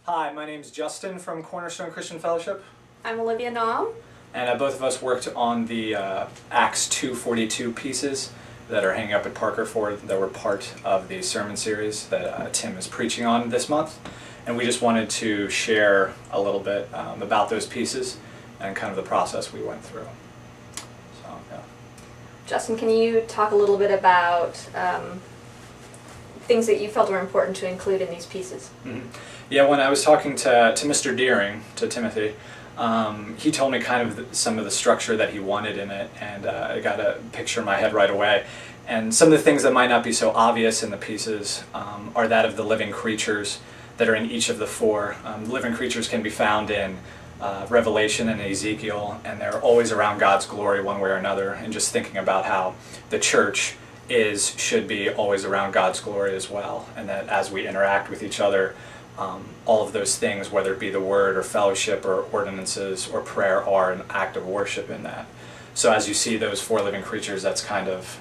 Hi, my name's Justin from Cornerstone Christian Fellowship. I'm Olivia Naum. And both of us worked on the Acts 2:42 pieces that are hanging up at Parkerford that were part of the sermon series that Tim is preaching on this month. And we just wanted to share a little bit about those pieces and kind of the process we went through. So, yeah. Justin, can you talk a little bit about things that you felt were important to include in these pieces? Mm-hmm. Yeah, when I was talking to Mr. Deering, to Timothy, he told me kind of some of the structure that he wanted in it, and I got a picture in my head right away. And some of the things that might not be so obvious in the pieces are that of the living creatures that are in each of the four. Living creatures can be found in Revelation and Ezekiel, and they're always around God's glory one way or another, and just thinking about how the church should be always around God's glory as well, and that as we interact with each other, all of those things, whether it be the word or fellowship or ordinances or prayer, are an act of worship in that. So as you see those four living creatures, that's kind of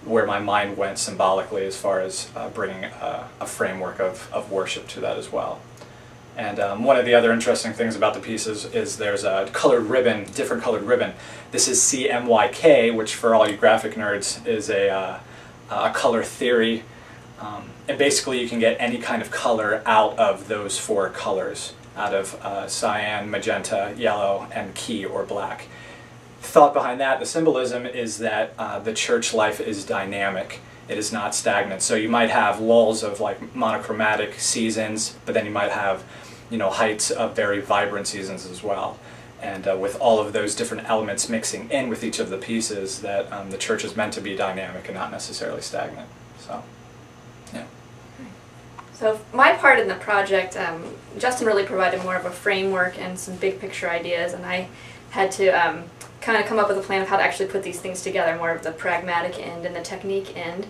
where my mind went symbolically as far as bringing a framework of worship to that as well. And one of the other interesting things about the pieces is there's a colored ribbon, different colored ribbon. This is CMYK, which for all you graphic nerds is a color theory. And basically you can get any kind of color out of those four colors, out of cyan, magenta, yellow, and key or black. The thought behind that, the symbolism, is that the church life is dynamic. It is not stagnant. So you might have lulls of like monochromatic seasons, but then you might have, you know, heights of very vibrant seasons as well. And with all of those different elements mixing in with each of the pieces, that the church is meant to be dynamic and not necessarily stagnant. So, yeah. So my part in the project, Justin really provided more of a framework and some big picture ideas, and I had to kind of come up with a plan of how to actually put these things together, more of the pragmatic end and the technique end.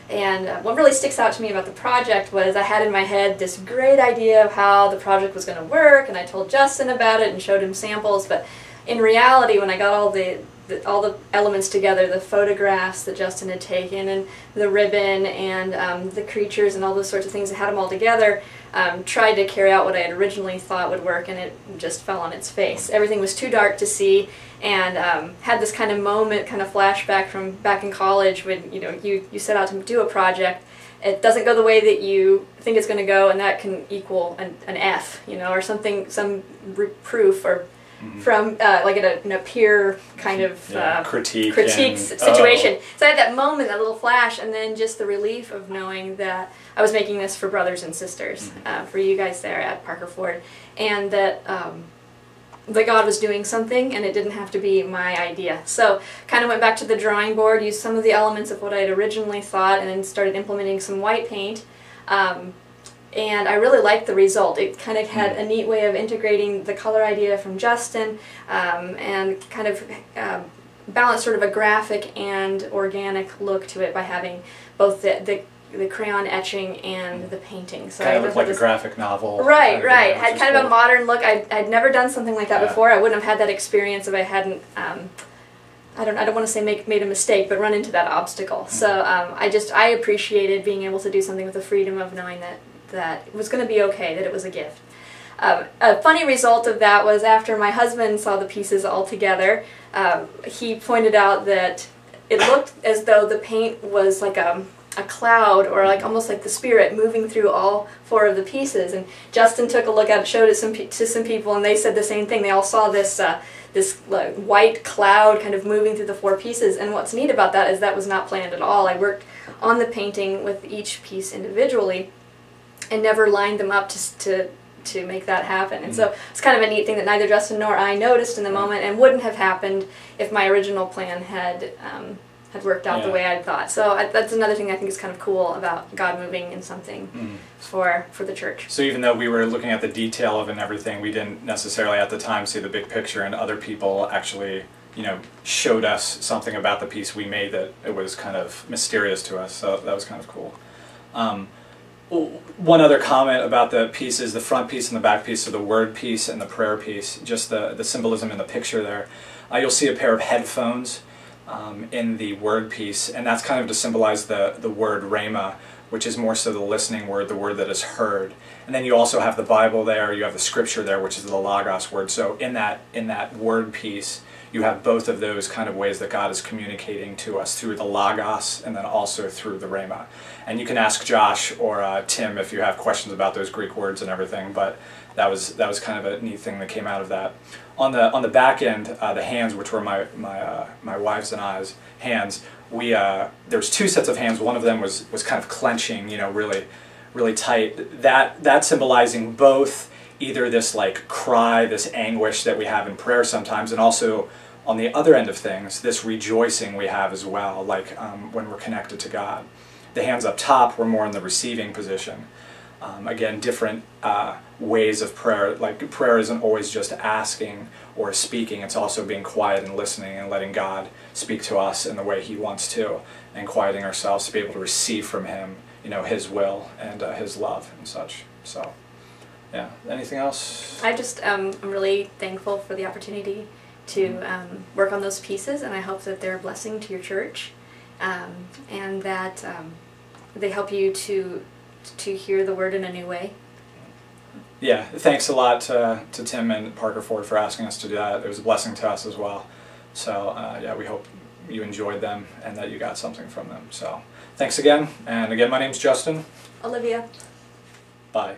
And what really sticks out to me about the project was I had in my head this great idea of how the project was going to work, and I told Justin about it and showed him samples, but in reality, when I got all the elements together, the photographs that Justin had taken and the ribbon and the creatures and all those sorts of things, I had them all together, tried to carry out what I had originally thought would work, and it just fell on its face. Everything was too dark to see, and had this kind of moment, kind of flashback from back in college when you set out to do a project. It doesn't go the way that you think it's going to go, and that can equal an F, or something, some reproof, or from like in a peer kind of critique situation. So I had that moment, that little flash, and then just the relief of knowing that I was making this for brothers and sisters, for you guys there at Parkerford, and that God was doing something, and it didn't have to be my idea. So kind of went back to the drawing board, used some of the elements of what I had originally thought, and then started implementing some white paint. And I really liked the result. It kind of had a neat way of integrating the color idea from Justin, and kind of balanced sort of a graphic and organic look to it by having both the crayon etching and the painting. So kind of looked like a graphic novel. Right, right. Had kind of a modern look. I'd never done something like that before. I wouldn't have had that experience if I hadn't, I don't want to say made a mistake, but run into that obstacle. So I appreciated being able to do something with the freedom of knowing that it was going to be okay, that it was a gift. A funny result of that was after my husband saw the pieces all together, he pointed out that it looked as though the paint was like a cloud, or like almost like the Spirit moving through all four of the pieces. And Justin took a look at it, showed it to some people, and they said the same thing. They all saw this like white cloud kind of moving through the four pieces. And what's neat about that is that was not planned at all. I worked on the painting with each piece individually and never lined them up to make that happen. And so it's kind of a neat thing that neither Justin nor I noticed in the moment, and wouldn't have happened if my original plan had worked out the way I'd thought. So that's another thing I think is kind of cool about God moving in something for the church. So even though we were looking at the detail of it and everything, we didn't necessarily at the time see the big picture, and other people actually showed us something about the piece we made that it was kind of mysterious to us. So that was kind of cool. One other comment about the pieces, the front piece and the back piece, so the word piece and the prayer piece, just the symbolism in the picture there. You'll see a pair of headphones in the word piece, and that's kind of to symbolize the word rhema, which is more so the listening word, the word that is heard. And then you also have the Bible there, you have the scripture there, which is the Logos word. So in that word piece, you have both of those kind of ways that God is communicating to us through the Logos and then also through the Rhema. And you can ask Josh or Tim if you have questions about those Greek words and everything, but that was kind of a neat thing that came out of that. On the back end, the hands, which were my wife's and I's hands, there's two sets of hands. One of them was kind of clenching, really tight. That symbolizing both either this like cry, this anguish that we have in prayer sometimes, and also on the other end of things, this rejoicing we have as well, like when we're connected to God. The hands up top were more in the receiving position. Again, different ways of prayer. Like prayer isn't always just asking or speaking, it's also being quiet and listening and letting God speak to us in the way He wants to, and quieting ourselves to be able to receive from Him, His will and His love and such. So, yeah. Anything else? I just I'm really thankful for the opportunity to work on those pieces, and I hope that they're a blessing to your church, and that they help you to hear the word in a new way. Yeah, thanks a lot to Tim and Parkerford for asking us to do that. It was a blessing to us as well. So yeah, we hope you enjoyed them and that you got something from them. So thanks again. And again, my name's Justin. Olivia. Bye.